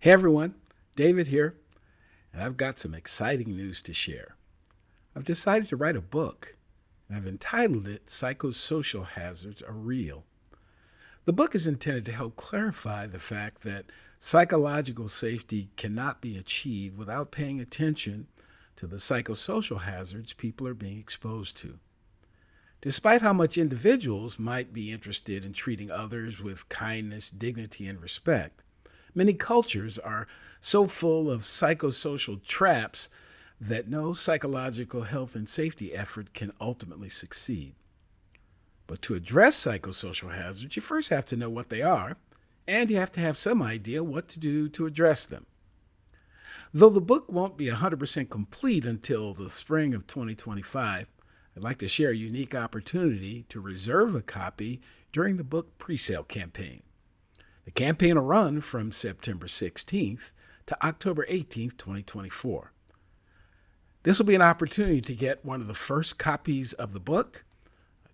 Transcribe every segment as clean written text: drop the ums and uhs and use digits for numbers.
Hey everyone, David here, and I've got some exciting news to share. I've decided to write a book, and I've entitled it Psychosocial Hazards Are Real. The book is intended to help clarify the fact that psychological safety cannot be achieved without paying attention to the psychosocial hazards people are being exposed to. Despite how much individuals might be interested in treating others with kindness, dignity, and respect, many cultures are so full of psychosocial traps that no psychological health and safety effort can ultimately succeed. But to address psychosocial hazards, you first have to know what they are, and you have to have some idea what to do to address them. Though the book won't be 100% complete until the spring of 2025, I'd like to share a unique opportunity to reserve a copy during the book presale campaign. The campaign will run from September 16th to October 18th, 2024. This will be an opportunity to get one of the first copies of the book,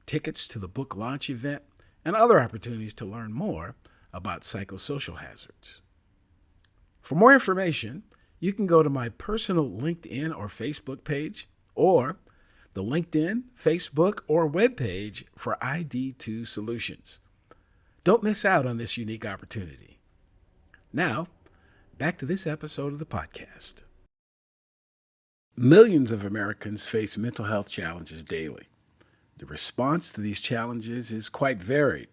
tickets to the book launch event, and other opportunities to learn more about psychosocial hazards. For more information, you can go to my personal LinkedIn or Facebook page, or the LinkedIn, Facebook, or webpage for ID2 Solutions. Don't miss out on this unique opportunity. Now, back to this episode of the podcast. Millions of Americans face mental health challenges daily. The response to these challenges is quite varied.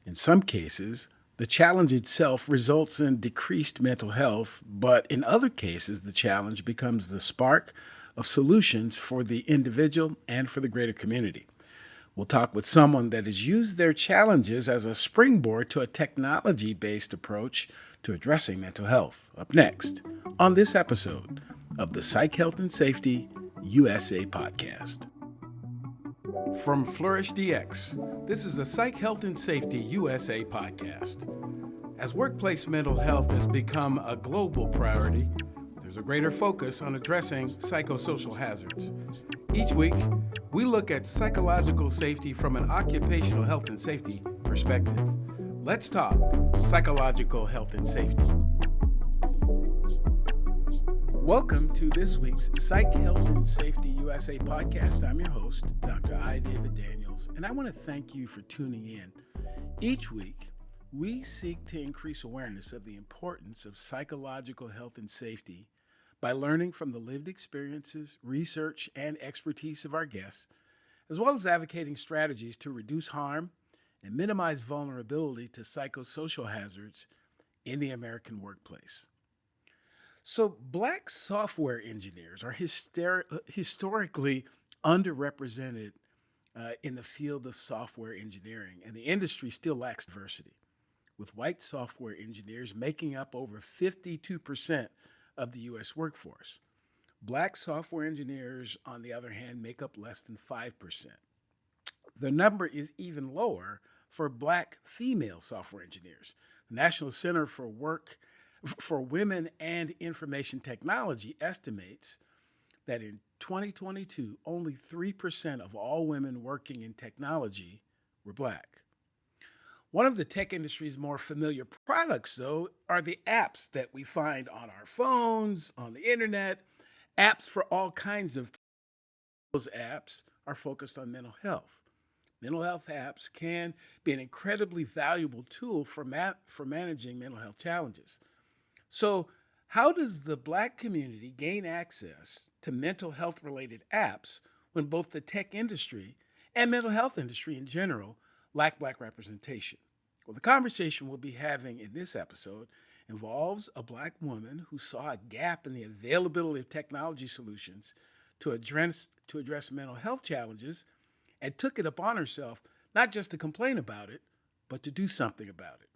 In some cases, the challenge itself results in decreased mental health, but in other cases, the challenge becomes the spark of solutions for the individual and for the greater community. We'll talk with someone that has used their challenges as a springboard to a technology-based approach to addressing mental health. Up next, on this episode of the Psych Health and Safety USA podcast. From Flourish DX, this is the Psych Health and Safety USA podcast. As workplace mental health has become a global priority, there's a greater focus on addressing psychosocial hazards. Each week, we look at psychological safety from an occupational health and safety perspective. Let's talk psychological health and safety. Welcome to this week's Psych Health and Safety USA podcast. I'm your host, Dr. I. David Daniels, and I want to thank you for tuning in. Each week, we seek to increase awareness of the importance of psychological health and safety by learning from the lived experiences, research, and expertise of our guests, as well as advocating strategies to reduce harm and minimize vulnerability to psychosocial hazards in the American workplace. So, Black software engineers are historically underrepresented in the field of software engineering, and the industry still lacks diversity, with white software engineers making up over 52% of the U.S. workforce. Black software engineers, on the other hand, make up less than 5%. The number is even lower for Black female software engineers. The National Center for Women and Information Technology estimates that in 2022, only 3% of all women working in technology were Black. One of the tech industry's more familiar products, though, are the apps that we find on our phones, on the internet, apps for all kinds of things. Those apps are focused on mental health. Mental health apps can be an incredibly valuable tool for managing mental health challenges. So, how does the Black community gain access to mental health related apps when both the tech industry and mental health industry in general lack Black representation? Well, the conversation we'll be having in this episode involves a Black woman who saw a gap in the availability of technology solutions to address mental health challenges and took it upon herself not just to complain about it, but to do something about it.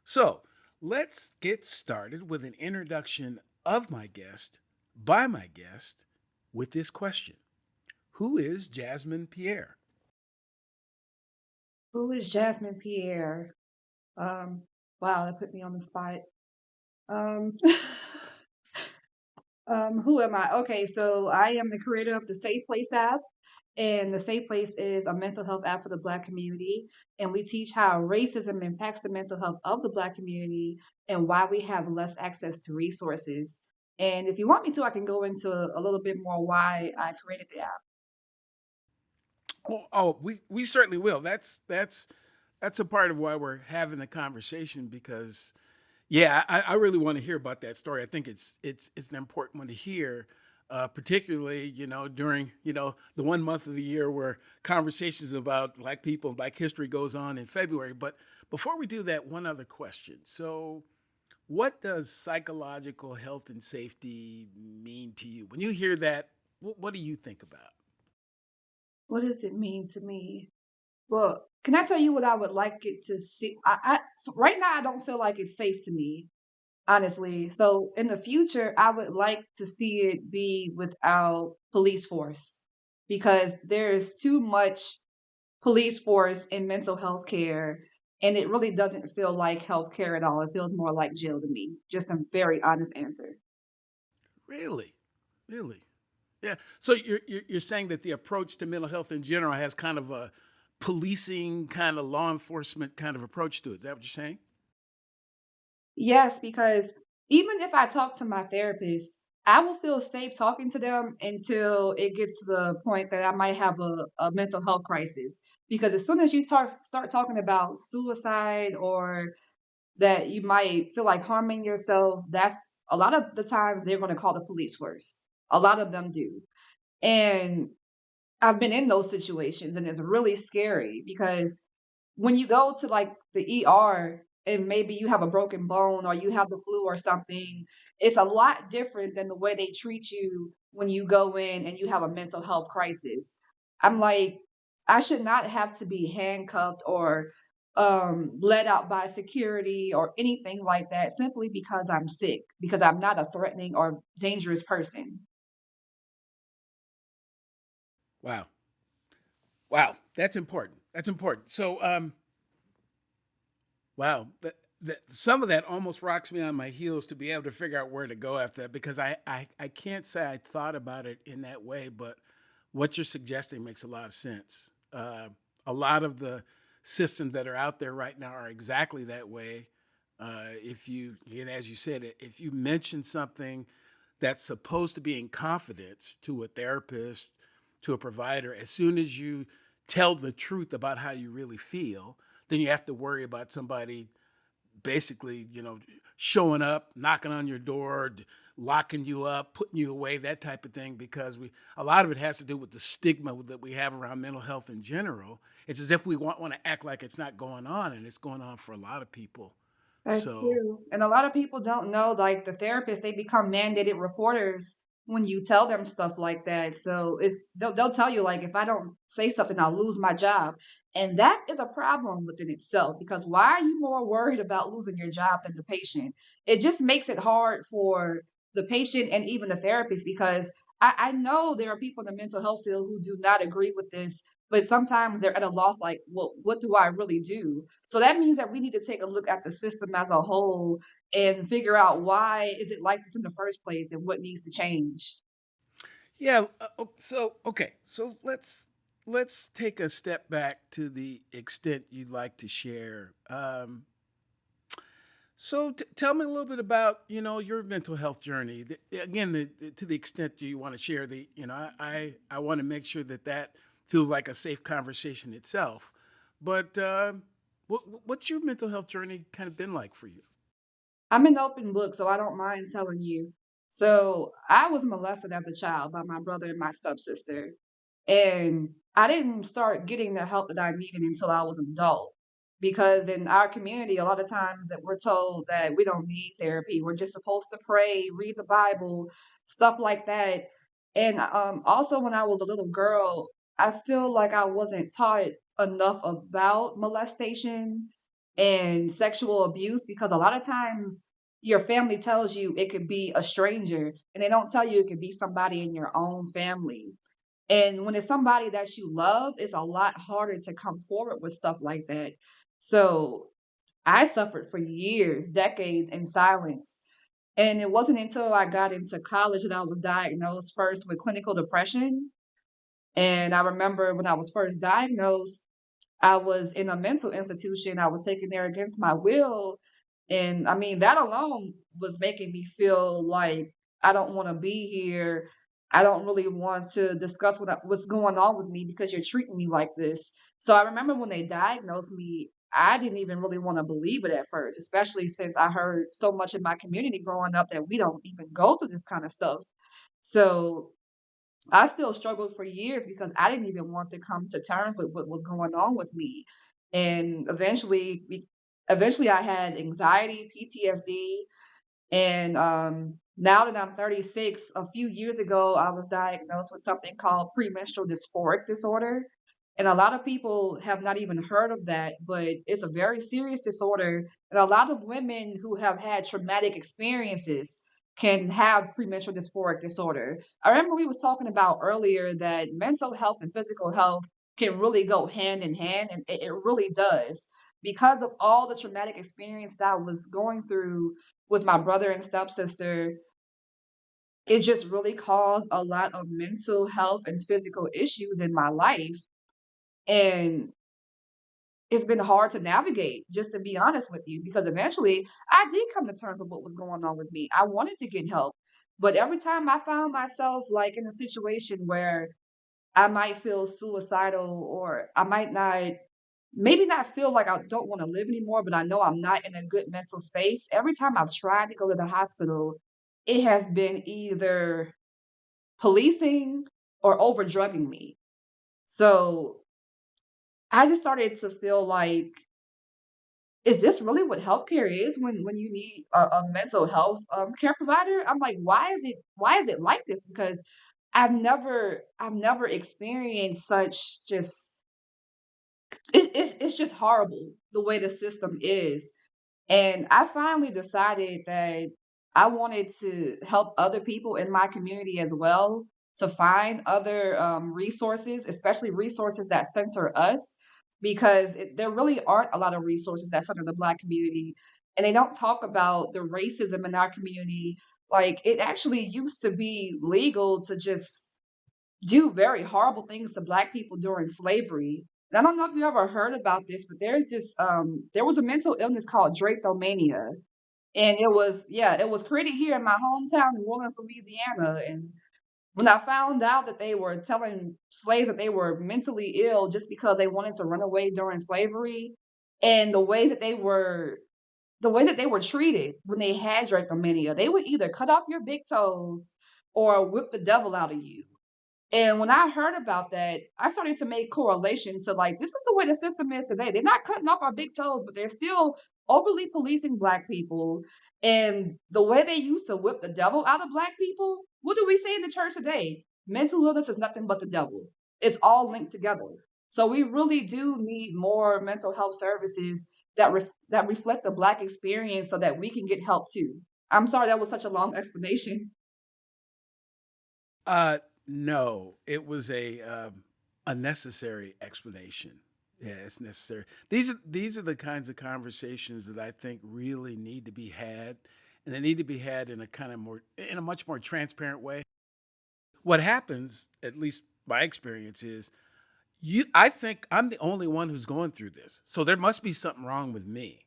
So, let's get started with an introduction of my guest, by my guest, with this question. Who is Jasmin Pierre? Who is Jasmin Pierre? Wow, that put me on the spot. Um, Who am I? Okay, so I am the creator of the Safe Place app, and the Safe Place is a mental health app for the Black community. And we teach how racism impacts the mental health of the Black community and why we have less access to resources. And if you want me to, I can go into a little bit more why I created the app. We certainly will. That's a part of why we're having the conversation because, yeah, I really want to hear about that story. I think it's an important one to hear, particularly during the 1 month of the year where conversations about Black people and Black history goes on in February. But before we do that, one other question. So, what does psychological health and safety mean to you? When you hear that, what do you think about? What does it mean to me? Well, can I tell you what I would like it to see? Right now, I don't feel like it's safe to me, honestly. So in the future, I would like to see it be without police force because there's too much police force in mental health care, and it really doesn't feel like health care at all. It feels more like jail to me. Just a very honest answer. Really, really. Yeah. So you're saying that the approach to mental health in general has kind of a policing kind of law enforcement kind of approach to it. Is that what you're saying? Yes, because even if I talk to my therapist, I will feel safe talking to them until it gets to the point that I might have a mental health crisis. Because as soon as you start talking about suicide or that you might feel like harming yourself, that's a lot of the times they're going to call the police first. A lot of them do. And I've been in those situations and it's really scary because when you go to like the ER and maybe you have a broken bone or you have the flu or something, it's a lot different than the way they treat you when you go in and you have a mental health crisis. I'm like, I should not have to be handcuffed or let out by security or anything like that simply because I'm sick, because I'm not a threatening or dangerous person. Wow. Wow. That's important. That's important. So, wow. Some of that almost rocks me on my heels to be able to figure out where to go after that because I can't say I thought about it in that way, but what you're suggesting makes a lot of sense. A lot of the systems that are out there right now are exactly that way. If you, and as you said, if you mention something that's supposed to be in confidence to a therapist, to a provider, as soon as you tell the truth about how you really feel, then you have to worry about somebody basically, showing up, knocking on your door, locking you up, putting you away, that type of thing, because a lot of it has to do with the stigma that we have around mental health in general. It's as if we want to act like it's not going on, and it's going on for a lot of people. That's So, true. And a lot of people don't know, like the therapists, they become mandated reporters when you tell them stuff like that. So they'll tell you like if I don't say something, I'll lose my job. And that is a problem within itself because why are you more worried about losing your job than the patient? It just makes it hard for the patient and even the therapist because I know there are people in the mental health field who do not agree with this, but sometimes they're at a loss like, well, what do I really do? So that means that we need to take a look at the system as a whole and figure out why is it like this in the first place and what needs to change. yeah. So okay. So let's take a step back to the extent you'd like to share. So tell me a little bit about your mental health journey. Again, to the extent you want to share I want to make sure that feels like a safe conversation itself. But what's your mental health journey kind of been like for you? I'm an open book, so I don't mind telling you. So I was molested as a child by my brother and my stepsister. And I didn't start getting the help that I needed until I was an adult. Because in our community, a lot of times that we're told that we don't need therapy. We're just supposed to pray, read the Bible, stuff like that. And also, when I was a little girl, I feel like I wasn't taught enough about molestation and sexual abuse because a lot of times your family tells you it could be a stranger and they don't tell you it could be somebody in your own family. And when it's somebody that you love, it's a lot harder to come forward with stuff like that. So I suffered for years, decades in silence. And it wasn't until I got into college that I was diagnosed first with clinical depression. And I remember when I was first diagnosed, I was in a mental institution. I was taken there against my will. And I mean, that alone was making me feel like I don't want to be here. I don't really want to discuss what's going on with me because you're treating me like this. So I remember when they diagnosed me, I didn't even really want to believe it at first, especially since I heard so much in my community growing up that we don't even go through this kind of stuff. So I still struggled for years because I didn't even want to come to terms with what was going on with me. And eventually I had anxiety, PTSD, and now that I'm 36, a few years ago, I was diagnosed with something called premenstrual dysphoric disorder. And a lot of people have not even heard of that, but it's a very serious disorder. And a lot of women who have had traumatic experiences can have premenstrual dysphoric disorder. I remember we was talking about earlier that mental health and physical health can really go hand in hand, and it really does. Because of all the traumatic experience I was going through with my brother and stepsister, it just really caused a lot of mental health and physical issues in my life. And it's been hard to navigate, just to be honest with you, because eventually I did come to terms with what was going on with me. I wanted to get help. But every time I found myself like in a situation where I might feel suicidal or I might not maybe not feel like I don't want to live anymore, but I know I'm not in a good mental space. Every time I've tried to go to the hospital, it has been either policing or over drugging me. So I just started to feel like, is this really what healthcare is when you need a mental health care provider? I'm like, why is it like this? Because I've never experienced such just it's just horrible the way the system is. And I finally decided that I wanted to help other people in my community as well to find other resources, especially resources that censor us, because there really aren't a lot of resources that center the Black community. And they don't talk about the racism in our community. Like, it actually used to be legal to just do very horrible things to Black people during slavery. And I don't know if you ever heard about this, but there was a mental illness called drapetomania. And it was created here in my hometown, New Orleans, Louisiana. And when I found out that they were telling slaves that they were mentally ill just because they wanted to run away during slavery, and the ways that they were treated when they had drapetomania, they would either cut off your big toes or whip the devil out of you. And when I heard about that, I started to make correlation to like, this is the way the system is today. They're not cutting off our big toes, but they're still overly policing Black people. And the way they used to whip the devil out of Black people, what do we say in the church today? Mental illness is nothing but the devil. It's all linked together. So we really do need more mental health services that reflect the Black experience so that we can get help too. I'm sorry that was such a long explanation. No, it was a necessary explanation. Yeah, it's necessary. These are the kinds of conversations that I think really need to be had, and they need to be had in a kind of more in a much more transparent way. What happens, at least my experience, is I think I'm the only one who's going through this. So there must be something wrong with me.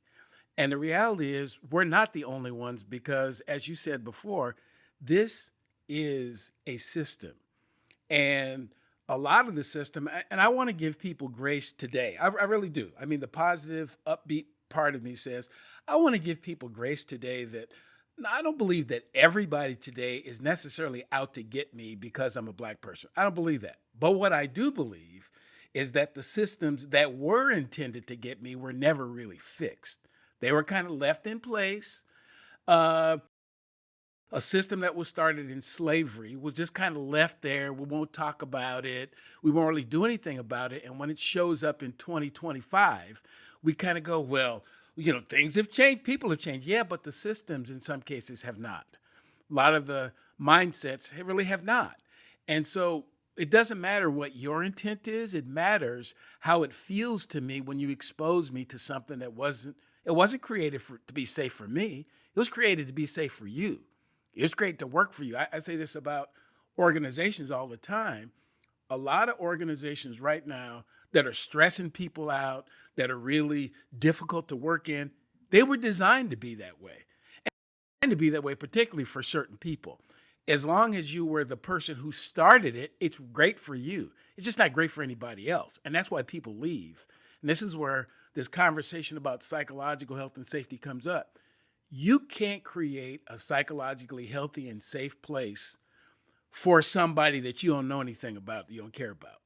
And the reality is we're not the only ones because as you said before, this is a system. And a lot of the system, and I want to give people grace today. I really do. I mean, the positive, upbeat part of me says, I want to give people grace today that no, I don't believe that everybody today is necessarily out to get me because I'm a Black person. I don't believe that. But what I do believe is that the systems that were intended to get me were never really fixed. They were kind of left in place. Uh, a system that was started in slavery was just kind of left there. We won't talk about it. We won't really do anything about it. And when it shows up in 2025, we kind of go, well, things have changed. People have changed. Yeah, but the systems in some cases have not. A lot of the mindsets really have not. And so it doesn't matter what your intent is. It matters how it feels to me when you expose me to something that wasn't It wasn't created to be safe for me. It was created to be safe for you. It's great to work for you. I say this about organizations all the time. A lot of organizations right now that are stressing people out, that are really difficult to work in, they were designed to be that way. And to be that way, particularly for certain people. As long as you were the person who started it, it's great for you. It's just not great for anybody else. And that's why people leave. And this is where this conversation about psychological health and safety comes up. You can't create a psychologically healthy and safe place for somebody that you don't know anything about, that you don't care about.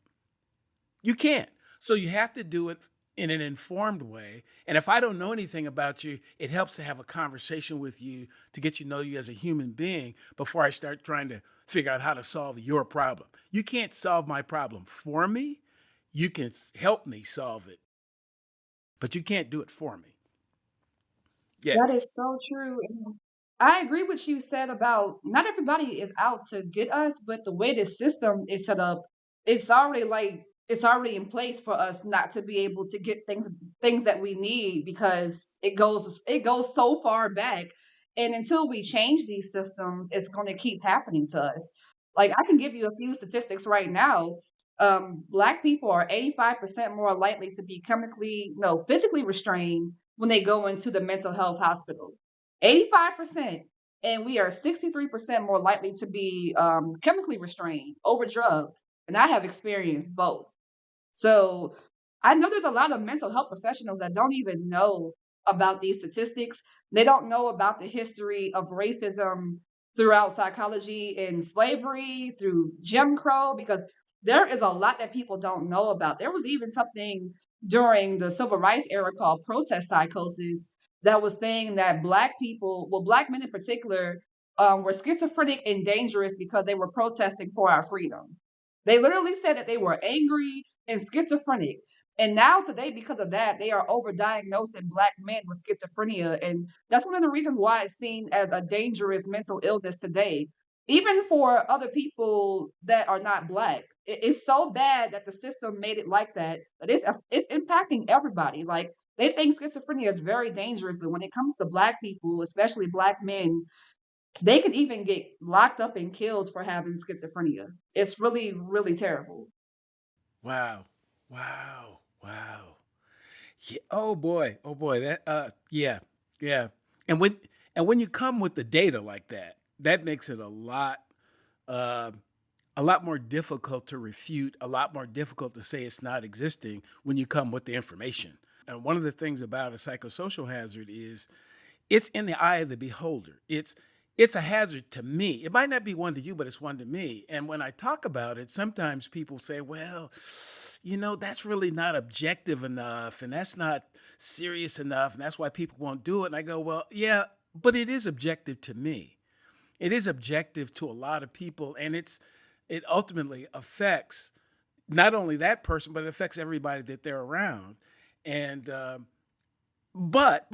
You can't. So you have to do it in an informed way. And if I don't know anything about you, it helps to have a conversation with you to get you to know you as a human being before I start trying to figure out how to solve your problem. You can't solve my problem for me. You can help me solve it, but you can't do it for me. Yeah. That is so true. And I agree with what you said about not everybody is out to get us, but the way the system is set up, it's already in place for us not to be able to get things that we need because it goes so far back. And until we change these systems, it's going to keep happening to us. Like I can give you a few statistics right now. Black people are 85% more likely to be no, physically restrained when they go into the mental health hospital. 85%. And we are 63% more likely to be chemically restrained, over drugged. And I have experienced both. So I know there's a lot of mental health professionals that don't even know about these statistics. They don't know about the history of racism throughout psychology and slavery, through Jim Crow, because there is a lot that people don't know about. There was even something during the civil rights era called protest psychosis that was saying that Black people, well, Black men in particular, were schizophrenic and dangerous because they were protesting for our freedom. They literally said that they were angry and schizophrenic. And now today, because of that, they are overdiagnosing Black men with schizophrenia. And that's one of the reasons why it's seen as a dangerous mental illness today, even for other people that are not Black. It's so bad that the system made it like that, that it's impacting everybody. Like they think schizophrenia is very dangerous, but when it comes to Black people, especially Black men, they could even get locked up and killed for having schizophrenia. It's really, really terrible. Wow. Wow. Wow. Yeah. Oh boy. Oh boy. That yeah. Yeah. And when you come with the data like that, that makes it uh a lot more difficult to refute, a lot more difficult to say it's not existing when you come with the information. And one of the things about a psychosocial hazard is it's in the eye of the beholder. It's a hazard to me. It might not be one to you, but it's one to me. And when I talk about it, sometimes people say, well, that's really not objective enough and that's not serious enough and that's why people won't do it. And I go, well, yeah, but it is objective to me. It is objective to a lot of people, and it ultimately affects not only that person, but it affects everybody that they're around. And but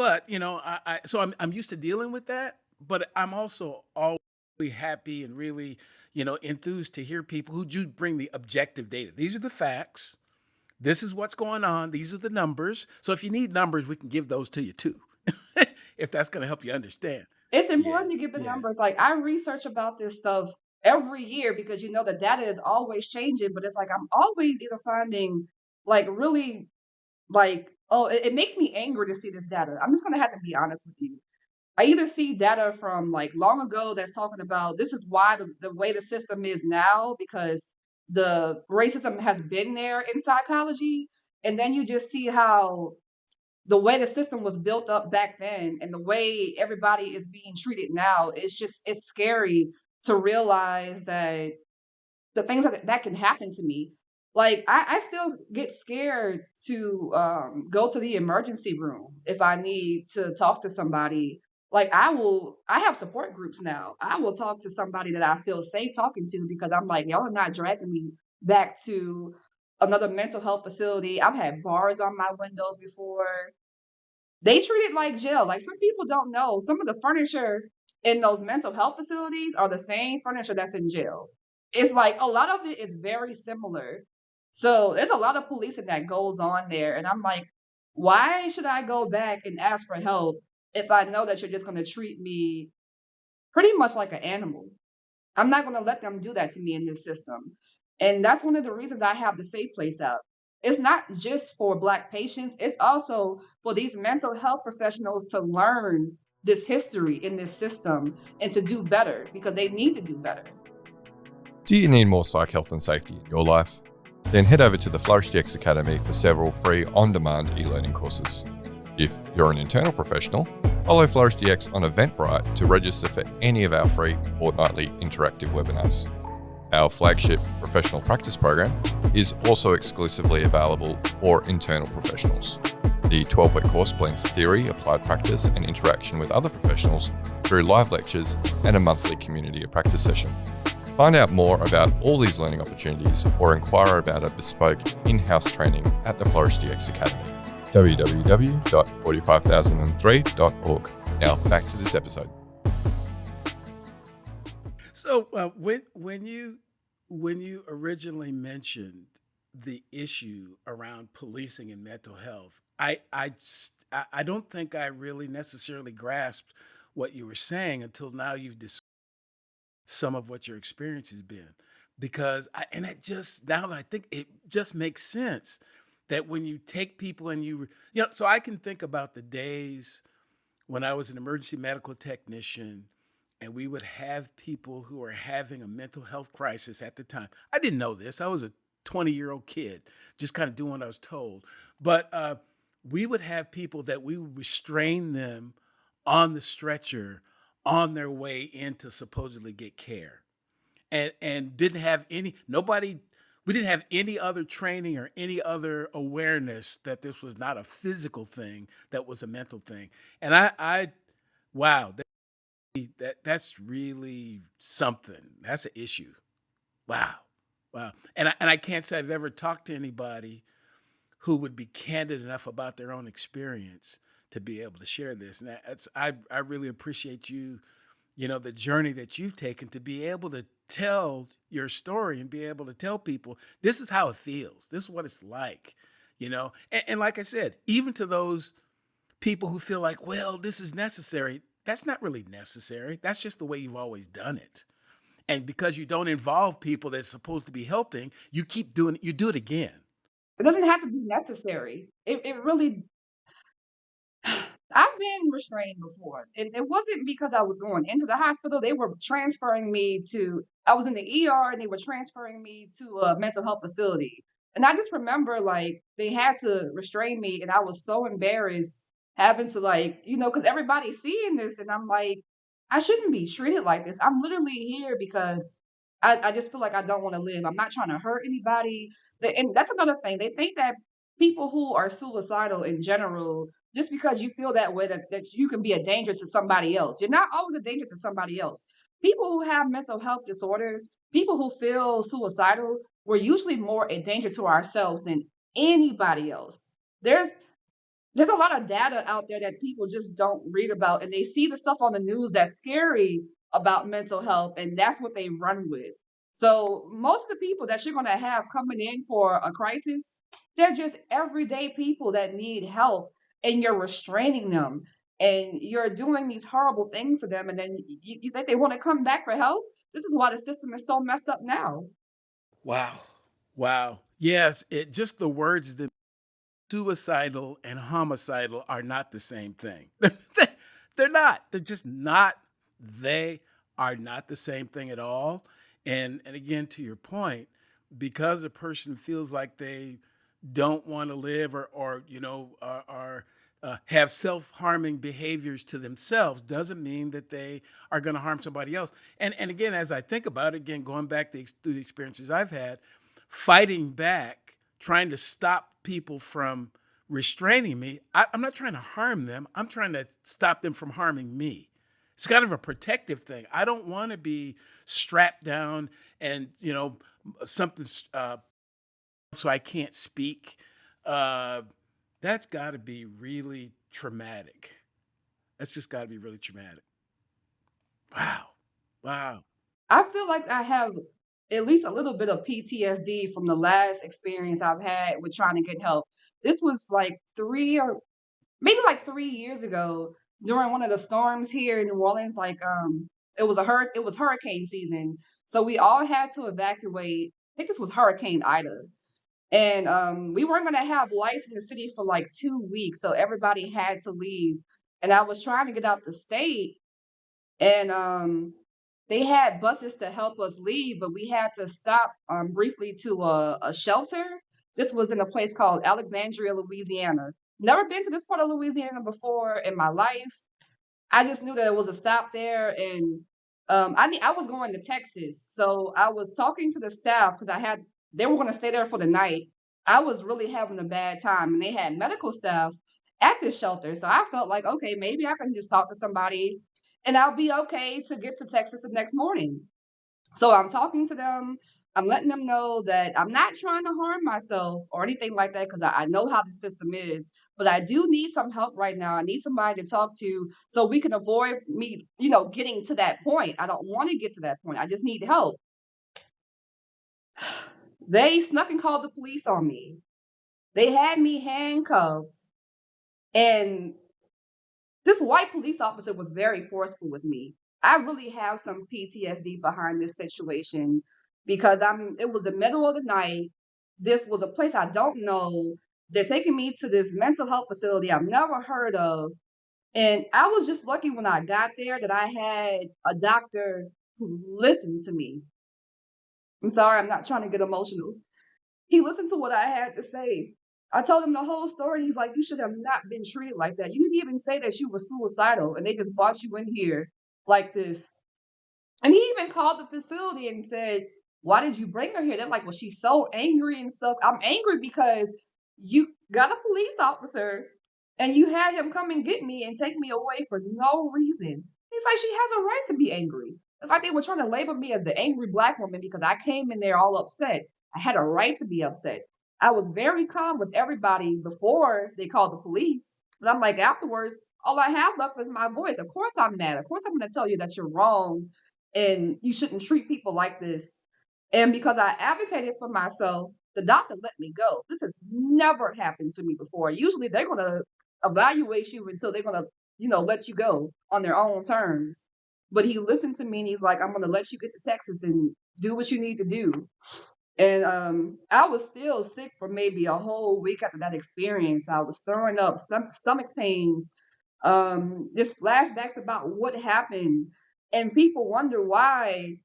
so I'm used to dealing with that, but I'm also always really happy and really enthused to hear people who do bring the objective data. These are the facts. This is what's going on. These are the numbers. So if you need numbers, we can give those to you too, if that's going to help you understand. It's Yeah, important to get the yeah. numbers. Like I research about this stuff every year because the data is always changing, but it's like I'm always either finding like really like, oh, it makes me angry to see this data. I'm just gonna have to be honest with you. I either see data from like long ago that's talking about this is why the way the system is now because the racism has been there in psychology, and then you just see how the way the system was built up back then and the way everybody is being treated now, it's scary to realize that the things that can happen to me. Like I still get scared to go to the emergency room if I need to talk to somebody. Like I have support groups now. I will talk to somebody that I feel safe talking to because I'm like, y'all are not dragging me back to another mental health facility. I've had bars on my windows before. They treat it like jail. Like some people don't know. Some of the furniture in those mental health facilities are the same furniture that's in jail. It's like a lot of it is very similar. So there's a lot of policing that goes on there. And I'm like, Why should I go back and ask for help if I know that you're just going to treat me pretty much like an animal? I'm not going to let them do that to me in this system. And that's one of the reasons I have the Safe Place out. It's not just for Black patients, it's also for these mental health professionals to learn this history in this system and to do better because they need to do better. Do you need more psych health and safety in your life? Then head over to the Flourish DX Academy for several free on-demand e-learning courses. If you're an internal professional, follow Flourish DX on Eventbrite to register for any of our free fortnightly interactive webinars. Our flagship professional practice program is also exclusively available for internal professionals. The 12-week course blends theory, applied practice, and interaction with other professionals through live lectures and a monthly community of practice session. Find out more about all these learning opportunities or inquire about a bespoke in-house training at the Flourish DX Academy. www.45003.org. Now back to this episode. So when you originally mentioned the issue around policing and mental health, I don't think I really necessarily grasped what you were saying until now you've discussed some of what your experience has been. Because and it just, now that I think, it just makes sense that when you take people and so I can think about the days when I was an emergency medical technician and we would have people who were having a mental health crisis at the time. I didn't know this. I was a 20-year-old kid, just kind of doing what I was told. But we would have people that we would restrain them on the stretcher on their way in to supposedly get care. And didn't have we didn't have any other training or any other awareness that this was not a physical thing, that was a mental thing. And wow, that's really something. That's an issue. Wow. Wow. And I can't say I've ever talked to anybody who would be candid enough about their own experience to be able to share this. And I really appreciate the journey that you've taken to be able to tell your story and be able to tell people this is how it feels. This is what it's like, And like I said, even to those people who feel like, well, this is necessary, that's not really necessary. That's just the way you've always done it. And because you don't involve people that's supposed to be helping, you keep doing it, you do it again. It doesn't have to be necessary. It really I've been restrained before. And it wasn't because I was going into the hospital. They were transferring me I was in the ER and they were transferring me to a mental health facility. And I just remember like they had to restrain me and I was so embarrassed having to because everybody's seeing this and I'm like, I shouldn't be treated like this. I'm literally here because I just feel like I don't want to live. I'm not trying to hurt anybody. And that's another thing. They think that people who are suicidal in general, just because you feel that way, that you can be a danger to somebody else. You're not always a danger to somebody else. People who have mental health disorders, people who feel suicidal, we're usually more a danger to ourselves than anybody else. There's a lot of data out there that people just don't read about, and they see the stuff on the news that's scary about mental health, and that's what they run with. So most of the people that you're going to have coming in for a crisis, they're just everyday people that need help, and you're restraining them, and you're doing these horrible things to them, and then you think they want to come back for help? This is why the system is so messed up now. Wow. Wow. Yes, just the words that suicidal and homicidal are not the same thing. They're not. They're just not. They are not the same thing at all. And again, to your point, because a person feels like they don't want to live or have self-harming behaviors to themselves doesn't mean that they are going to harm somebody else. And again, as I think about it, again, going back through the experiences I've had, fighting back, trying to stop people from restraining me, I'm not trying to harm them. I'm trying to stop them from harming me. It's kind of a protective thing. I don't want to be strapped down and, something so I can't speak. That's got to be really traumatic. That's just got to be really traumatic. Wow. Wow. I feel like I have at least a little bit of PTSD from the last experience I've had with trying to get help. This was like 3 years ago during one of the storms here in New Orleans. Like it was hurricane season, so we all had to evacuate. I think this was Hurricane Ida, and we weren't going to have lights in the city for like 2 weeks, so everybody had to leave. And I was trying to get out the state, and they had buses to help us leave, but we had to stop briefly to a shelter. This was in a place called Alexandria, Louisiana. Never been to this part of Louisiana before in my life. I just knew that it was a stop there, and I was going to Texas, so I was talking to the staff because they were going to stay there for the night. I was really having a bad time, and they had medical staff at this shelter, so I felt like, okay, maybe I can just talk to somebody, and I'll be okay to get to Texas the next morning. So I'm talking to them. I'm letting them know that I'm not trying to harm myself or anything like that because I know how the system is. But I do need some help right now. I need somebody to talk to so we can avoid me, getting to that point. I don't want to get to that point. I just need help. They snuck and called the police on me. They had me handcuffed. And this white police officer was very forceful with me. I really have some PTSD behind this situation because it was the middle of the night. This was a place I don't know. They're taking me to this mental health facility I've never heard of. And I was just lucky when I got there that I had a doctor who listened to me. I'm sorry, I'm not trying to get emotional. He listened to what I had to say. I told him the whole story. He's like, you should have not been treated like that. You didn't even say that you were suicidal and they just brought you in here like this. And he even called the facility and said, why did you bring her here? They're like, well, she's so angry and stuff. I'm angry because you got a police officer and you had him come and get me and take me away for no reason. He's like, she has a right to be angry. It's like they were trying to label me as the angry Black woman because I came in there all upset. I had a right to be upset. I was very calm with everybody before they called the police. But I'm like, afterwards, all I have left is my voice. Of course I'm mad. Of course I'm going to tell you that you're wrong and you shouldn't treat people like this. And because I advocated for myself, the doctor let me go. This has never happened to me before. Usually they're going to evaluate you until they're going to, let you go on their own terms. But he listened to me and he's like, I'm going to let you get to Texas and do what you need to do. And I was still sick for maybe a whole week after that experience. I was throwing up, stomach pains, just flashbacks about what happened. And people wonder why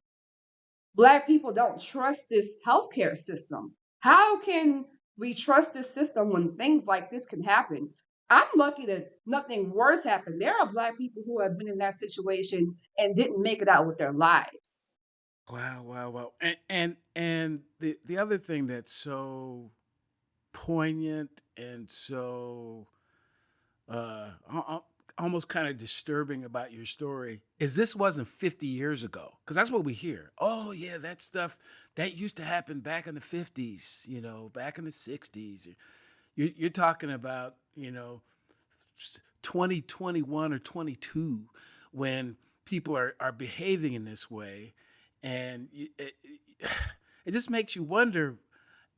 Black people don't trust this healthcare system. How can we trust this system when things like this can happen? I'm lucky that nothing worse happened. There are Black people who have been in that situation and didn't make it out with their lives. Wow. And the other thing that's so poignant and so almost kind of disturbing about your story is this wasn't 50 years ago, because that's what we hear. Oh yeah, that stuff that used to happen back in the 50s, back in the 60s. You're talking about 2021 or 22 when people are behaving in this way, and it just makes you wonder,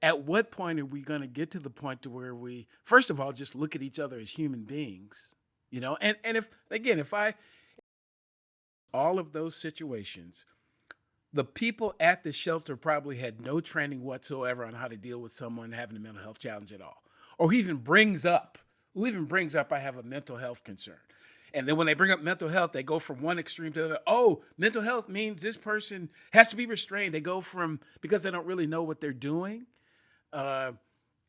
at what point are we going to get to the point to where we, first of all, just look at each other as human beings, and if all of those situations, the people at the shelter probably had no training whatsoever on how to deal with someone having a mental health challenge at all, or who even brings up, I have a mental health concern. And then when they bring up mental health, they go from one extreme to the other. Oh, mental health means this person has to be restrained. They go because they don't really know what they're doing. And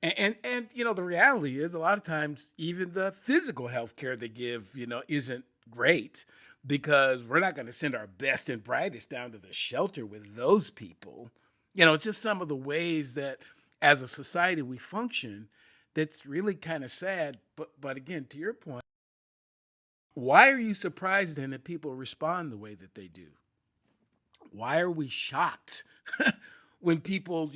the reality is a lot of times even the physical health care they give, isn't great, because we're not going to send our best and brightest down to the shelter with those people. It's just some of the ways that as a society we function that's really kind of sad. But again, to your point, why are you surprised then that people respond the way that they do? Why are we shocked when people,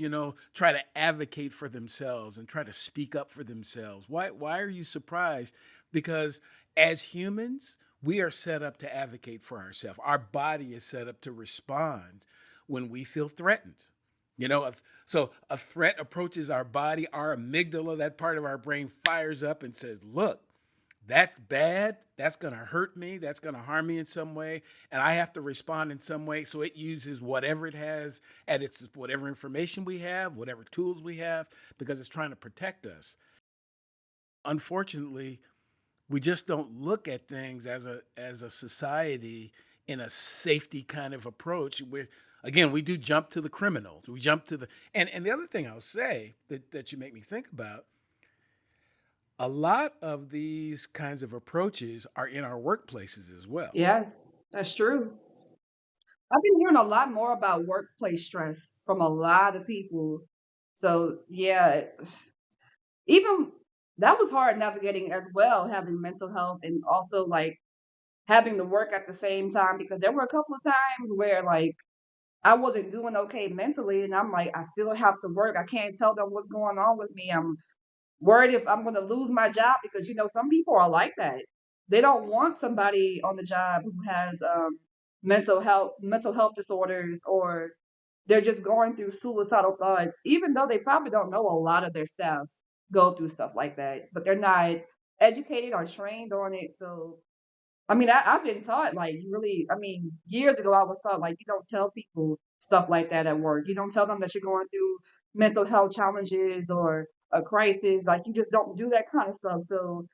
try to advocate for themselves and try to speak up for themselves? Why are you surprised? Because as humans, we are set up to advocate for ourselves. Our body is set up to respond when we feel threatened. You know, so a threat approaches our body, our amygdala, that part of our brain fires up and says, look, that's bad. That's going to hurt me. That's going to harm me in some way. And I have to respond in some way. So it uses whatever it has at its, whatever information we have, whatever tools we have, because it's trying to protect us. Unfortunately, we just don't look at things as a society in a safety kind of approach. We do jump to the criminals. We jump to the and the other thing I'll say that you make me think about, a lot of these kinds of approaches are in our workplaces as well. Yes, that's true. I've been hearing a lot more about workplace stress from a lot of people. So yeah, even that was hard navigating as well, having mental health and also like having to work at the same time because there were a couple of times where like I wasn't doing okay mentally and I'm like, I still have to work. I can't tell them what's going on with me. I'm worried if I'm going to lose my job because some people are like that. They don't want somebody on the job who has mental health disorders, or they're just going through suicidal thoughts, even though they probably don't know a lot of their staff go through stuff like that, but they're not educated or trained on it. So I mean, I've been taught like you really, I mean, years ago I was taught like you don't tell people stuff like that at work. You don't tell them that you're going through mental health challenges or a crisis. Like you just don't do that kind of stuff. So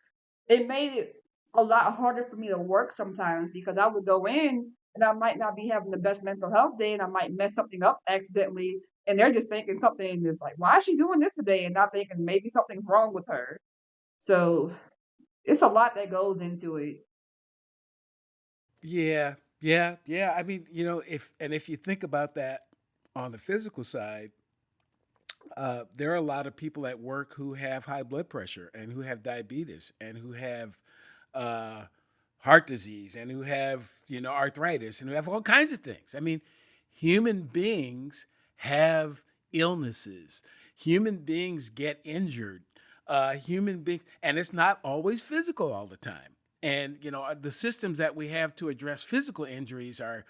it made it a lot harder for me to work sometimes because I would go in and I might not be having the best mental health day and I might mess something up accidentally. And they're just thinking something is like, why is she doing this today? And not thinking maybe something's wrong with her. So it's a lot that goes into it. Yeah, yeah. I mean, if you think about that on the physical side, there are a lot of people at work who have high blood pressure and who have diabetes and who have uh, heart disease and who have arthritis and who have all kinds of things. I mean, human beings have illnesses. Human beings get injured. Human beings, and it's not always physical all the time. And the systems that we have to address physical injuries are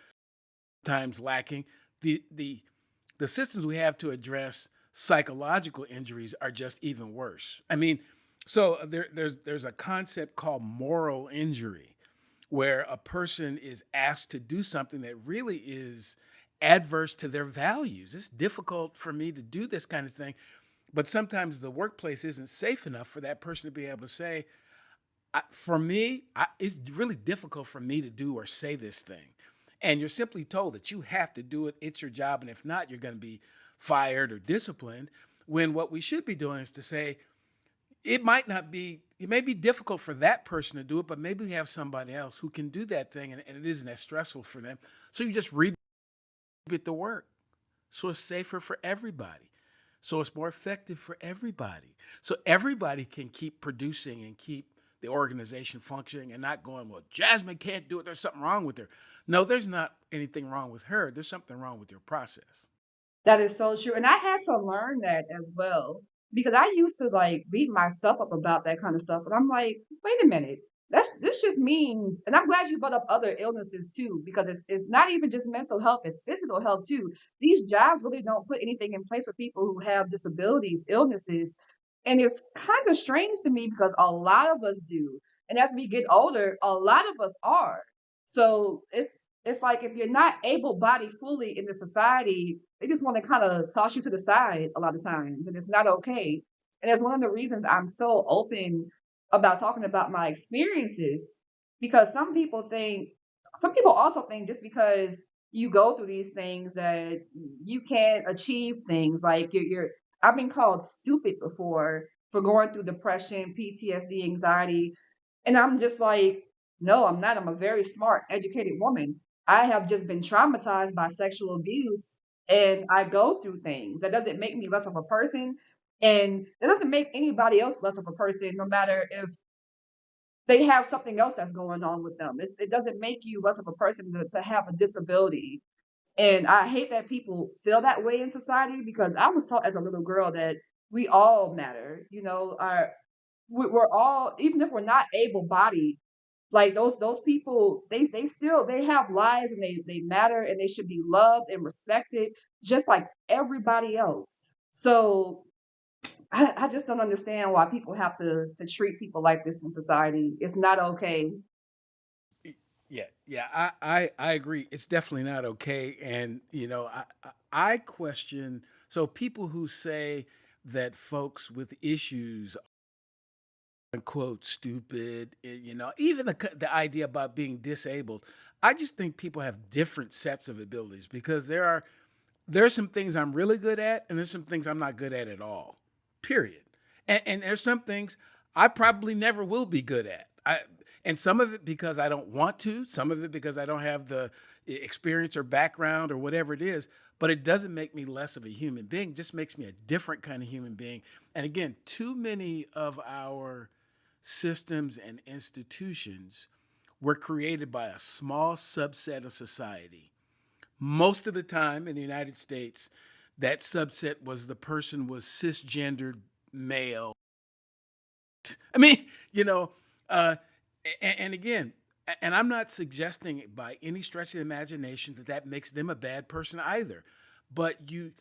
times lacking. The systems we have to address psychological injuries are just even worse. I mean, so there's a concept called moral injury, where a person is asked to do something that really is adverse to their values. It's difficult for me to do this kind of thing, but sometimes the workplace isn't safe enough for that person to be able to say, for me, it's really difficult for me to do or say this thing. And you're simply told that you have to do it. It's your job. And if not, you're going to be fired or disciplined. When what we should be doing is to say, it may be difficult for that person to do it, but maybe we have somebody else who can do that thing and it isn't as stressful for them. So you just read the work. So it's safer for everybody. So it's more effective for everybody. So everybody can keep producing and keep the organization functioning and not going, well, Jasmin can't do it. There's something wrong with her. No, there's not anything wrong with her. There's something wrong with your process. That is so true. And I had to learn that as well because I used to like beat myself up about that kind of stuff. And I'm like, wait a minute. This just means, and I'm glad you brought up other illnesses too, because it's not even just mental health, it's physical health too. These jobs really don't put anything in place for people who have disabilities, illnesses. And it's kind of strange to me because a lot of us do. And as we get older, a lot of us are. So it's like if you're not able-bodied fully in the society, they just want to kind of toss you to the side a lot of times, and it's not okay. And it's one of the reasons I'm so open about talking about my experiences because some people also think just because you go through these things that you can't achieve things like I've been called stupid before for going through depression, PTSD, anxiety, and I'm just like, no, I'm not. I'm a very smart, educated woman. I have just been traumatized by sexual abuse and I go through things. That doesn't make me less of a person. And it doesn't make anybody else less of a person, no matter if they have something else that's going on with them. It doesn't make you less of a person to have a disability. And I hate that people feel that way in society because I was taught as a little girl that we all matter. We're all, even if we're not able bodied, Like those people, they still they have lives and they matter and they should be loved and respected just like everybody else. So I just don't understand why people have to treat people like this in society. It's not okay. Yeah, I agree. It's definitely not okay. And, I question, so people who say that folks with issues unquote stupid, even the idea about being disabled. I just think people have different sets of abilities because there's some things I'm really good at and there's some things I'm not good at all. Period. And there's some things I probably never will be good at. And some of it because I don't want to, some of it because I don't have the experience or background or whatever it is, but it doesn't make me less of a human being, it just makes me a different kind of human being. And again, too many of our systems and institutions were created by a small subset of society. Most of the time in the United States, that subset was the person was cisgendered male. I mean, you know, uh, and again, and I'm not suggesting by any stretch of the imagination that that makes them a bad person either. But you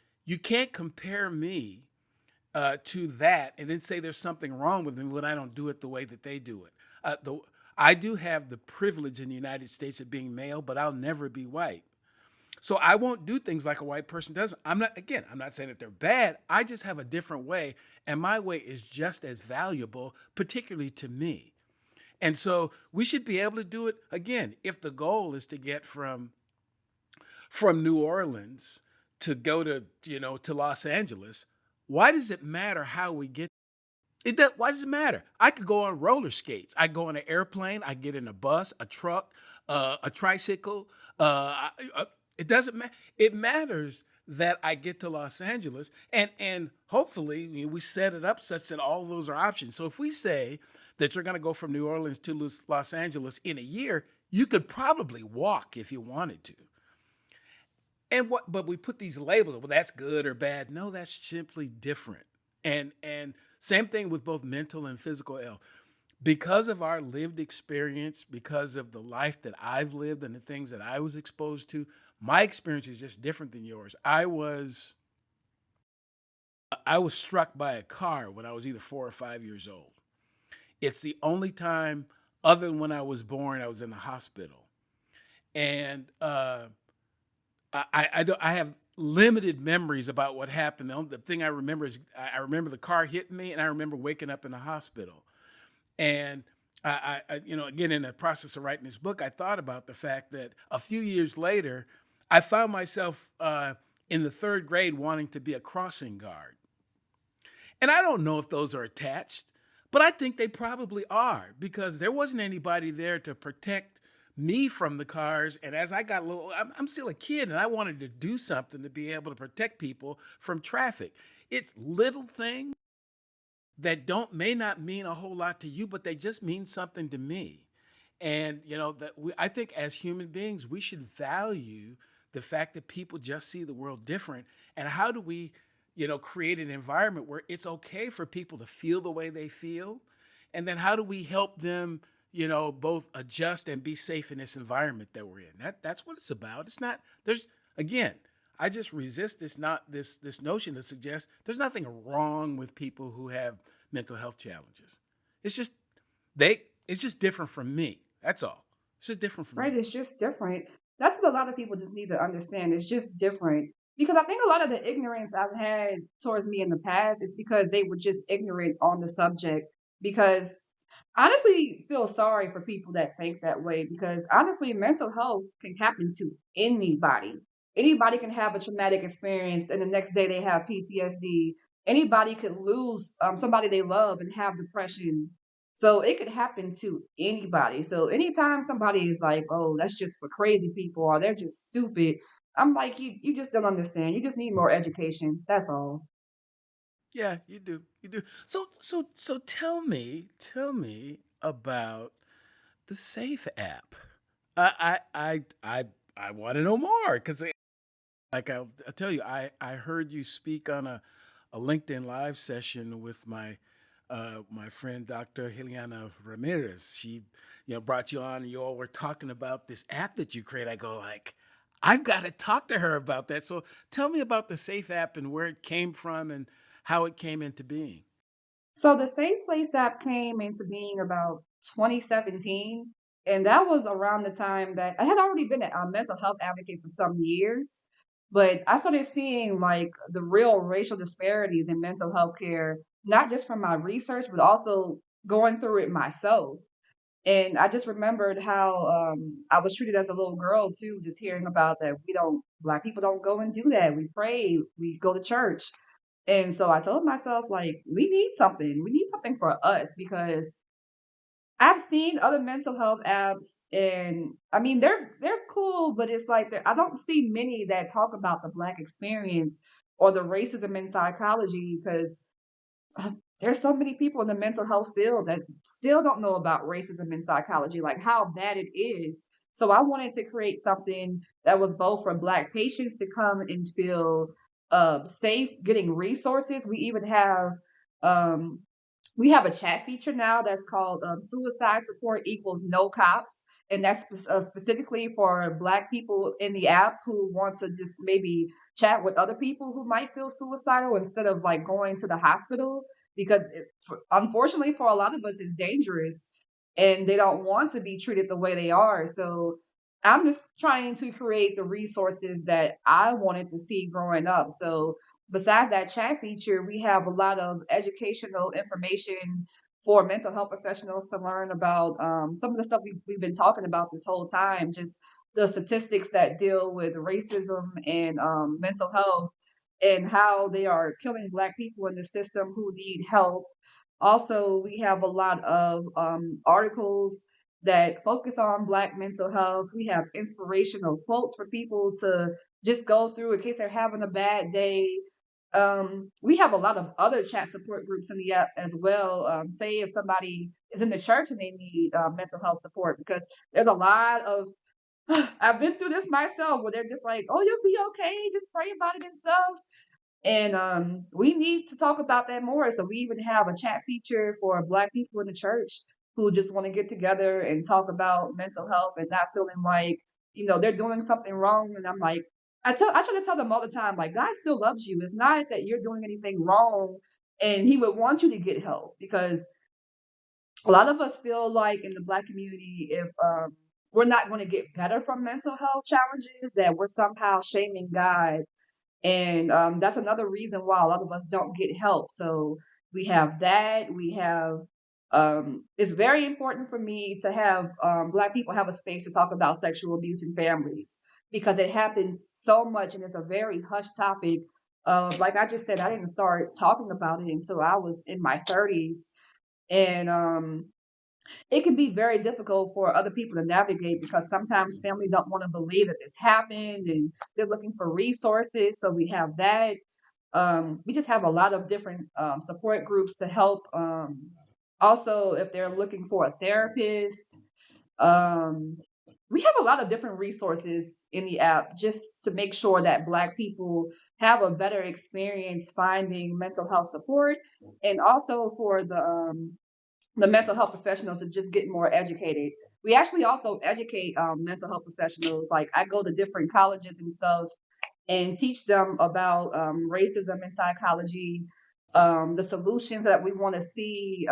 can't compare me to that and then say there's something wrong with me when I don't do it the way that they do it. I do have the privilege in the United States of being male, but I'll never be white. So I won't do things like a white person does. I'm not saying that they're bad. I just have a different way, and my way is just as valuable, particularly to me. And so we should be able to do it again if the goal is to get from New Orleans to go to Los Angeles. Why does it matter how we get? Why does it matter? I could go on roller skates. I go on an airplane. I get in a bus, a truck, a tricycle. It doesn't matter. It matters that I get to Los Angeles, and hopefully we set it up such that all those are options. So if we say that you're going to go from New Orleans to Los Angeles in a year, you could probably walk if you wanted to. But we put these labels, well, that's good or bad. No, that's simply different. And same thing with both mental and physical health. Because of our lived experience, because of the life that I've lived and the things that I was exposed to, my experience is just different than yours. I was struck by a car when I was either 4 or 5 years old. It's the only time, other than when I was born, I was in the hospital. And I have limited memories about what happened. The thing I remember is I remember the car hitting me, and I remember waking up in the hospital. And again, in the process of writing this book, I thought about the fact that a few years later, I found myself in the third grade wanting to be a crossing guard. And I don't know if those are attached, but I think they probably are because there wasn't anybody there to protect me from the cars. And as I got a little, I'm still a kid and I wanted to do something to be able to protect people from traffic. It's little things that may not mean a whole lot to you, but they just mean something to me. And I think as human beings, we should value the fact that people just see the world different. And how do we, create an environment where it's okay for people to feel the way they feel? And then how do we help them, both adjust and be safe in this environment that we're in? That's what it's about. It's not, again, I just resist this notion to suggest there's nothing wrong with people who have mental health challenges. It's just different from me. That's all. It's just different from Right? me. It's just different. That's what a lot of people just need to understand. It's just different. Because I think a lot of the ignorance I've had towards me in the past is because they were just ignorant on the subject. Because I honestly feel sorry for people that think that way. Because honestly, mental health can happen to anybody. Anybody can have a traumatic experience and the next day they have PTSD. Anybody could lose somebody they love and have depression. So it could happen to anybody. So anytime somebody is like, "Oh, that's just for crazy people," or "They're just stupid," I'm like, you just don't understand. You just need more education. That's all. Yeah, you do. You do. So tell me about the Safe app. I want to know more because, like I'll tell you, I heard you speak on a LinkedIn live session with my My friend Dr. Juliana Ramirez, she, brought you on, and you all were talking about this app that you create. I go like, I've got to talk to her about that. So tell me about the Safe app and where it came from and how it came into being. So the Safe Place app came into being about 2017, and that was around the time that I had already been a mental health advocate for some years, but I started seeing like the real racial disparities in mental health care, not just from my research, but also going through it myself. And I just remembered how I was treated as a little girl too, just hearing about that Black people don't go and do that. We pray, we go to church. And so I told myself, like, we need something. We need something for us because I've seen other mental health apps, and I mean they're cool, but it's like I don't see many that talk about the Black experience or the racism in psychology because uh, there's so many people in the mental health field that still don't know about racism in psychology, like how bad it is. So I wanted to create something that was both for Black patients to come and feel safe, getting resources. Um, we have a chat feature now that's called suicide support equals no cops, and that's specifically for Black people in the app who want to just maybe chat with other people who might feel suicidal instead of like going to the hospital because unfortunately for a lot of us it's dangerous and they don't want to be treated the way they are. So I'm just trying to create the resources that I wanted to see growing up. So besides that chat feature, we have a lot of educational information for mental health professionals to learn about some of the stuff we've been talking about this whole time, just the statistics that deal with racism and mental health and how they are killing Black people in the system who need help. Also, we have a lot of articles that focus on Black mental health. We have inspirational quotes for people to just go through in case they're having a bad day. We have a lot of other chat support groups in the app as well. Say if somebody is in the church and they need mental health support, because there's a lot of I've been through this myself where they're just like, "Oh, you'll be okay. Just pray about it and stuff." And we need to talk about that more. So we even have a chat feature for Black people in the church who just want to get together and talk about mental health and not feeling like, they're doing something wrong. And I'm like, I try to tell them all the time, like, God still loves you. It's not that you're doing anything wrong and he would want you to get help because a lot of us feel like in the Black community, if we're not going to get better from mental health challenges, that we're somehow shaming God, and that's another reason why a lot of us don't get help. So we have that. We have, it's very important for me to have Black people have a space to talk about sexual abuse in families because it happens so much and it's a very hushed topic. Like I just said, I didn't start talking about it until I was in my 30s. And it can be very difficult for other people to navigate because sometimes family don't want to believe that this happened and they're looking for resources. So we have that. We just have a lot of different support groups to help. Also, if they're looking for a therapist, um, we have a lot of different resources in the app just to make sure that Black people have a better experience finding mental health support, and also for the mental health professionals to just get more educated. We actually also educate mental health professionals. Like I go to different colleges and stuff and teach them about racism in psychology, the solutions that we want to see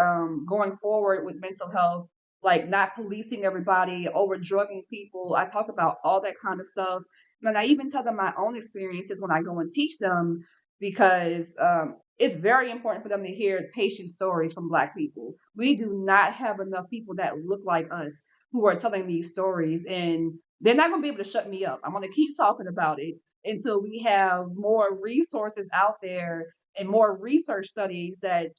going forward with mental health, like not policing everybody, over drugging people. I talk about all that kind of stuff. And I even tell them my own experiences when I go and teach them because it's very important for them to hear patient stories from Black people. We do not have enough people that look like us who are telling these stories, and they're not going to be able to shut me up. I'm going to keep talking about it until we have more resources out there and more research studies that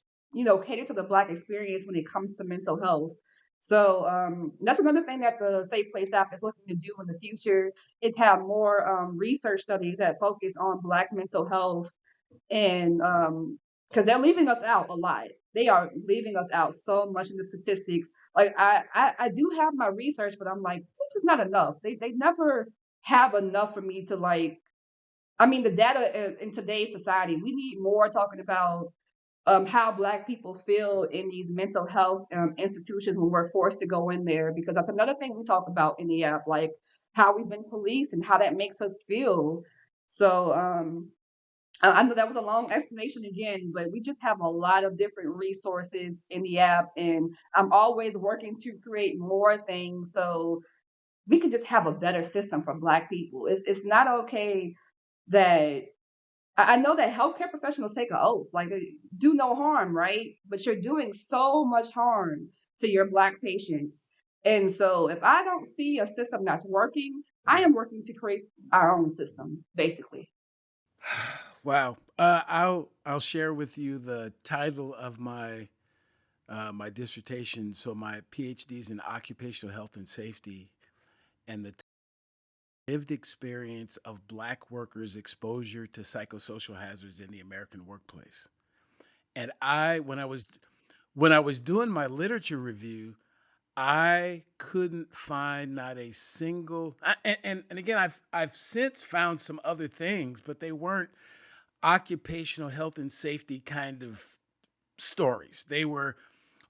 cater to the Black experience when it comes to mental health. So that's another thing that the Safe Place app is looking to do in the future is have more research studies that focus on Black mental health, and because they're leaving us out a lot. They are leaving us out so much in the statistics. Like I do have my research, but I'm like, this is not enough. They never have enough for me to like. I mean, the data in today's society, we need more talking about how Black people feel in these mental health institutions when we're forced to go in there, because that's another thing we talk about in the app, like how we've been policed and how that makes us feel. So I know that was a long explanation again, but we just have a lot of different resources in the app, and I'm always working to create more things so we can just have a better system for Black people. It's not okay that I know that healthcare professionals take an oath, like do no harm, right? But you're doing so much harm to your Black patients. And so if I don't see a system that's working, I am working to create our own system, basically. Wow. I'll share with you the title of my dissertation. So my PhD is in occupational health and safety, and the lived experience of Black workers' exposure to psychosocial hazards in the American workplace. And when I was doing my literature review, I couldn't find not a single and again I've since found some other things, but they weren't occupational health and safety kind of stories. They were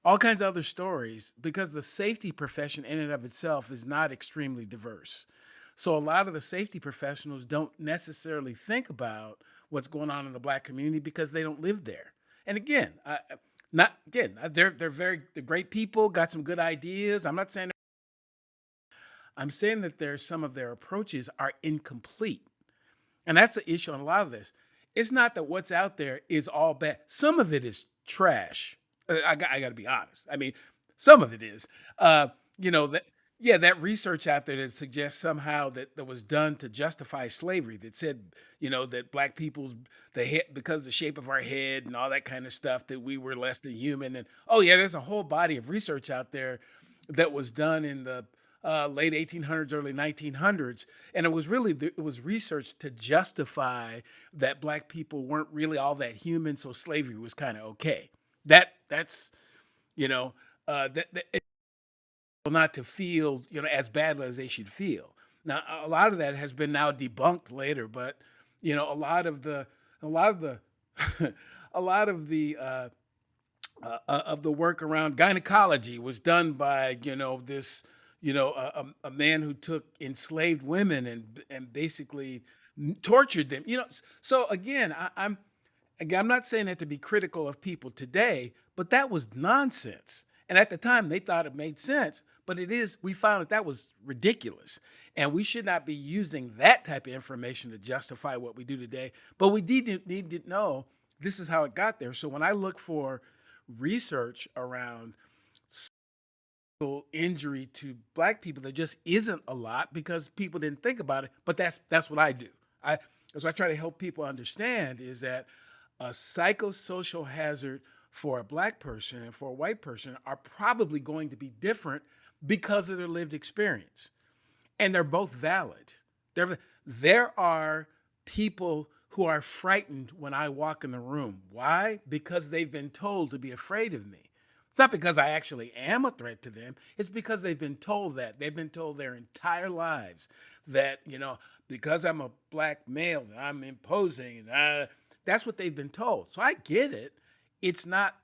all kinds of other stories because the safety profession in and of itself is not extremely diverse. So a lot of the safety professionals don't necessarily think about what's going on in the Black community because they don't live there. And again, not again, they're great people, got some good ideas. I'm saying that there's some of their approaches are incomplete. And that's the issue on a lot of this. It's not that what's out there is all bad. Some of it is trash. I got to be honest. I mean, some of it is. That yeah, that research out there that suggests somehow that was done to justify slavery. That said, that Black people's the head because of the shape of our head and all that kind of stuff that we were less than human. And oh yeah, there's a whole body of research out there that was done in the late 1800s, early 1900s, and it was research to justify that Black people weren't really all that human, so slavery was kind of okay. That's that not to feel as badly as they should feel. Now a lot of that has been now debunked later, but a lot of the a lot of the work around gynecology was done by this a man who took enslaved women and basically tortured them. So again, I'm not saying that to be critical of people today, but that was nonsense. And at the time, they thought it made sense, but we found that was ridiculous. And we should not be using that type of information to justify what we do today. But we need to know this is how it got there. So when I look for research around injury to Black people, there just isn't a lot because people didn't think about it. But that's what I do. As I try to help people understand is that a psychosocial hazard for a Black person and for a white person are probably going to be different because of their lived experience. And they're both valid. There are people who are frightened when I walk in the room. Why? Because they've been told to be afraid of me. It's not because I actually am a threat to them. It's because they've been told that. They've been told their entire lives that, because I'm a Black male, that I'm imposing. That's what they've been told. So I get it. It's not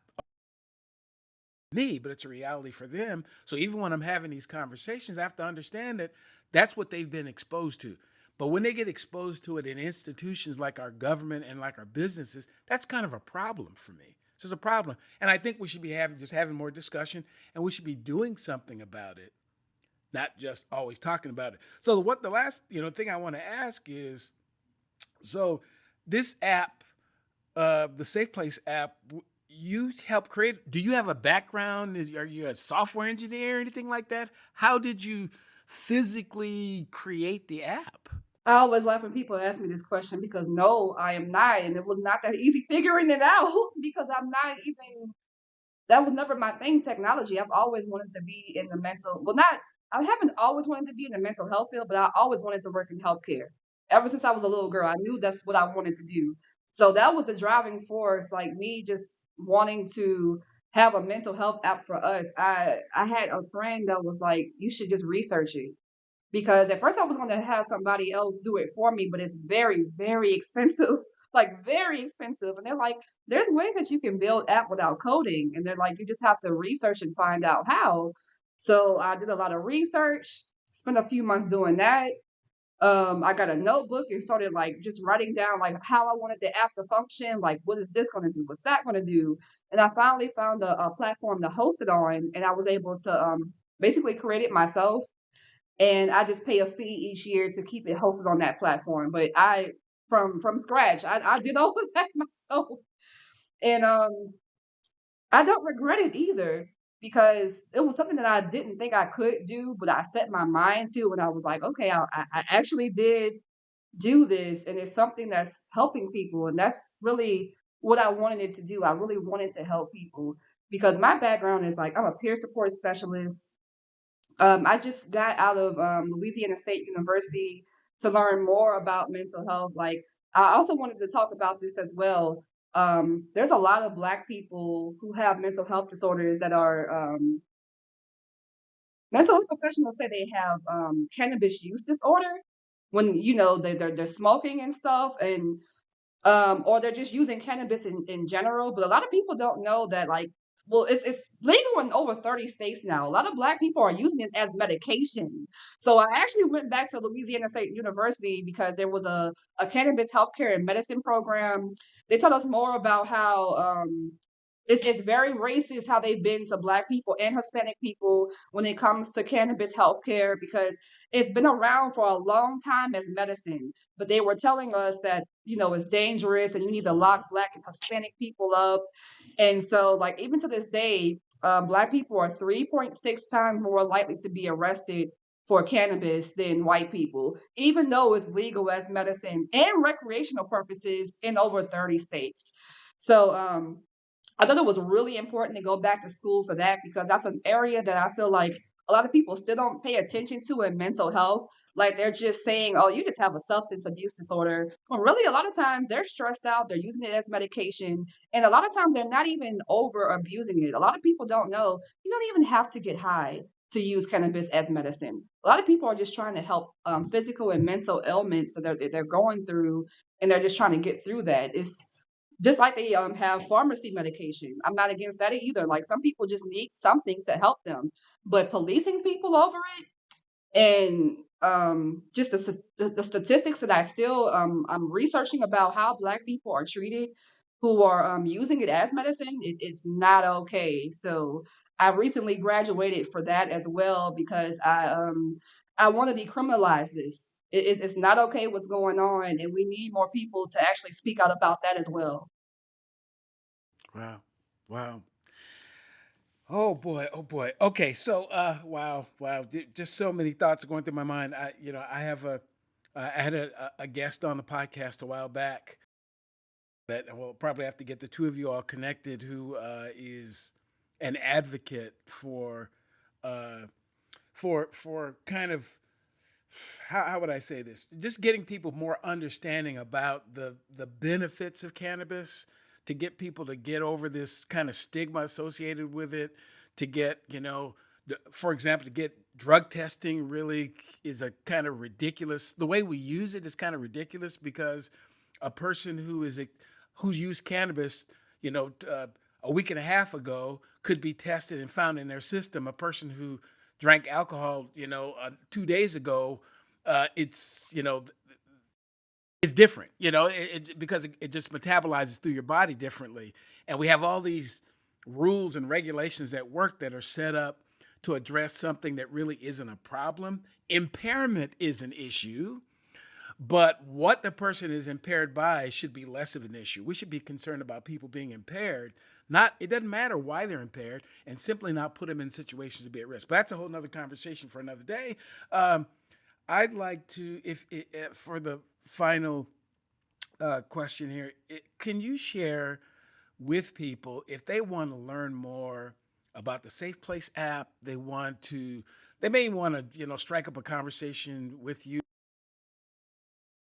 me, but it's a reality for them. So even when I'm having these conversations, I have to understand that that's what they've been exposed to. But when they get exposed to it in institutions like our government and like our businesses, that's kind of a problem for me. It's just a problem. And I think we should be having more discussion, and we should be doing something about it, not just always talking about it. So the last thing I want to ask is, so this app, the Safe Place app, you helped create. Do you have a background? Are you a software engineer or anything like that? How did you physically create the app? I always laugh when people ask me this question because no, I am not. And it was not that easy figuring it out because that was never my thing, technology. I've always wanted to be in the I haven't always wanted to be in the mental health field, but I always wanted to work in healthcare. Ever since I was a little girl, I knew that's what I wanted to do. So that was the driving force, like me just wanting to have a mental health app for us. I had a friend that was like, you should just research it. Because at first I was going to have somebody else do it for me, but it's very, very expensive like very expensive. And they're like, there's ways that you can build app without coding. And they're like, you just have to research and find out how. So I did a lot of research, spent a few months doing that. I got a notebook and started like just writing down like how I wanted the app to function, like what is this going to do, what's that going to do, and I finally found a platform to host it on, and I was able to basically create it myself, and I just pay a fee each year to keep it hosted on that platform. But I from scratch, I did all of that myself, and I don't regret it either because it was something that I didn't think I could do, but I set my mind to, and I was like, okay, I actually did do this, and it's something that's helping people, and that's really what I wanted it to do. I really wanted to help people because my background is like I'm a peer support specialist. I just got out of Louisiana State University to learn more about mental health. Like, I also wanted to talk about this as well. There's a lot of Black people who have mental health disorders that are mental health professionals say they have cannabis use disorder when they're smoking and stuff, and or they're just using cannabis in general. But a lot of people don't know that, like, well, it's legal in over 30 states now. A lot of Black people are using it as medication. So I actually went back to Louisiana State University because there was a cannabis healthcare and medicine program. They taught us more about how it's very racist how they've been to Black people and Hispanic people when it comes to cannabis healthcare because it's been around for a long time as medicine. But they were telling us that, it's dangerous and you need to lock Black and Hispanic people up. And so, like, even to this day, Black people are 3.6 times more likely to be arrested for cannabis than white people, even though it's legal as medicine and recreational purposes in over 30 states. So, I thought it was really important to go back to school for that because that's an area that I feel like a lot of people still don't pay attention to in mental health. Like they're just saying, oh, you just have a substance abuse disorder. Well, really, a lot of times they're stressed out, they're using it as medication, and a lot of times they're not even over abusing it. A lot of people don't know you don't even have to get high to use cannabis as medicine. A lot of people are just trying to help physical and mental ailments that they're going through, and they're just trying to get through that. It's just like they have pharmacy medication. I'm not against that either. Like some people just need something to help them, but policing people over it and just the statistics that I still I'm researching about how Black people are treated who are using it as medicine. It's not okay. So I recently graduated for that as well because I want to decriminalize this. It's not okay what's going on, and we need more people to actually speak out about that as well. Wow. Wow. Oh boy, oh boy. Okay, so wow, wow. Just so many thoughts going through my mind. I have I had a guest on the podcast a while back that we'll probably have to get the two of you all connected who is an advocate uh for kind of how would I say this? Just getting people more understanding about the benefits of cannabis, to get people to get over this kind of stigma associated with it, to get, for example, to get drug testing really is a kind of ridiculous. The way we use it is kind of ridiculous because a person who's used cannabis, a week and a half ago could be tested and found in their system. A person who drank alcohol, 2 days ago, it's different, because it just metabolizes through your body differently. And we have all these rules and regulations at work that are set up to address something that really isn't a problem. Impairment is an issue, but what the person is impaired by should be less of an issue. We should be concerned about people being impaired. It doesn't matter why they're impaired, and simply not put them in situations to be at risk. But that's a whole nother conversation for another day. I'd like to, if for the final question here, can you share with people if they want to learn more about the Safe Place app? They may want to, strike up a conversation with you,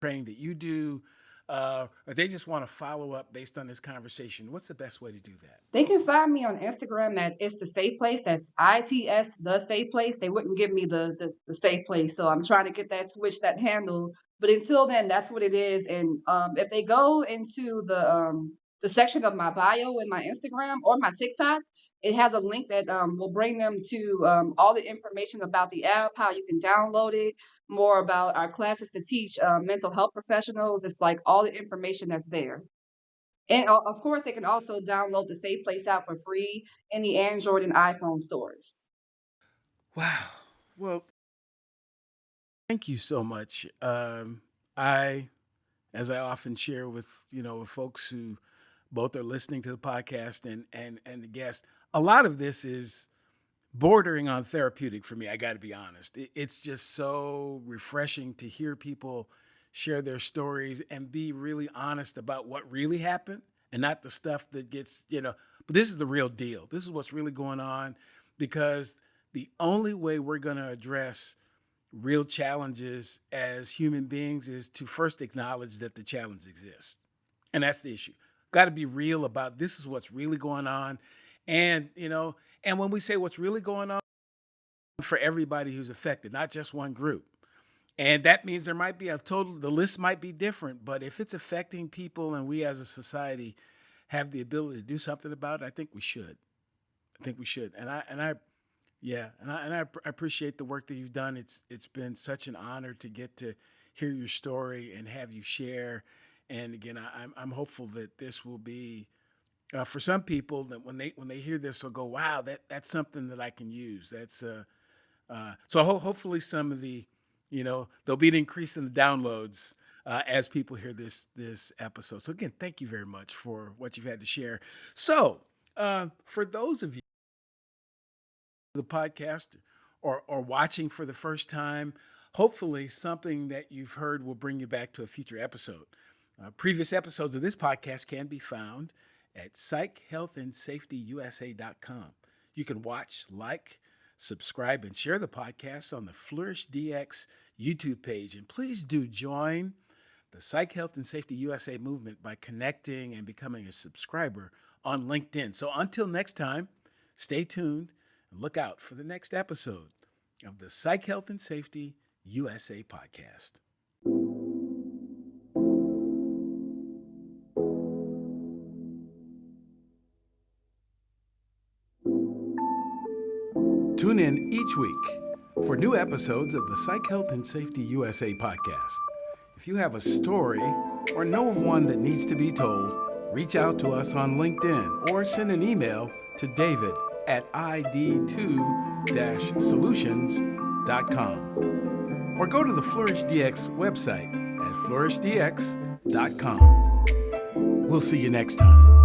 training that you do. or they just want to follow up based on this conversation, what's the best way to do that? They can find me on Instagram at It's the Safe Place. That's ITS the Safe Place. They wouldn't give me the Safe Place, so I'm trying to get that switch, that handle. But until then, that's what it is. And if they go into the section of my bio in my Instagram or my TikTok, it has a link that will bring them to all the information about the app, how you can download it, more about our classes to teach mental health professionals. It's like all the information that's there. And of course, they can also download the Safe Place app for free in the Android and iPhone stores. Wow. Well, thank you so much. As I often share with with folks who both are listening to the podcast and the guests, a lot of this is bordering on therapeutic for me. I got to be honest. It's just so refreshing to hear people share their stories and be really honest about what really happened and not the stuff that gets, but this is the real deal. This is what's really going on, because the only way we're going to address real challenges as human beings is to first acknowledge that the challenge exists. And that's the issue. Got to be real about this is what's really going on. And, and when we say what's really going on, for everybody who's affected, not just one group. And that means there might be the list might be different, but if it's affecting people and we as a society have the ability to do something about it, I think we should. And I appreciate the work that you've done. It's been such an honor to get to hear your story and have you share. And again, I'm hopeful that this will be for some people that when they hear this, will go, wow, that's something that I can use. That's so hopefully some of the there'll be an increase in the downloads as people hear this episode. So again, thank you very much for what you've had to share. So for those of you the podcast or watching for the first time, hopefully something that you've heard will bring you back to a future episode. Previous episodes of this podcast can be found at psychhealthandsafetyusa.com. You can watch, subscribe, and share the podcast on the Flourish DX YouTube page. And please do join the Psych Health and Safety USA movement by connecting and becoming a subscriber on LinkedIn. So until next time, stay tuned and look out for the next episode of the Psych Health and Safety USA podcast. Tune in each week for new episodes of the Psych Health and Safety USA podcast. If you have a story or know of one that needs to be told, reach out to us on LinkedIn or send an email to david@id2-solutions.com or go to the Flourish DX website at flourishdx.com. We'll see you next time.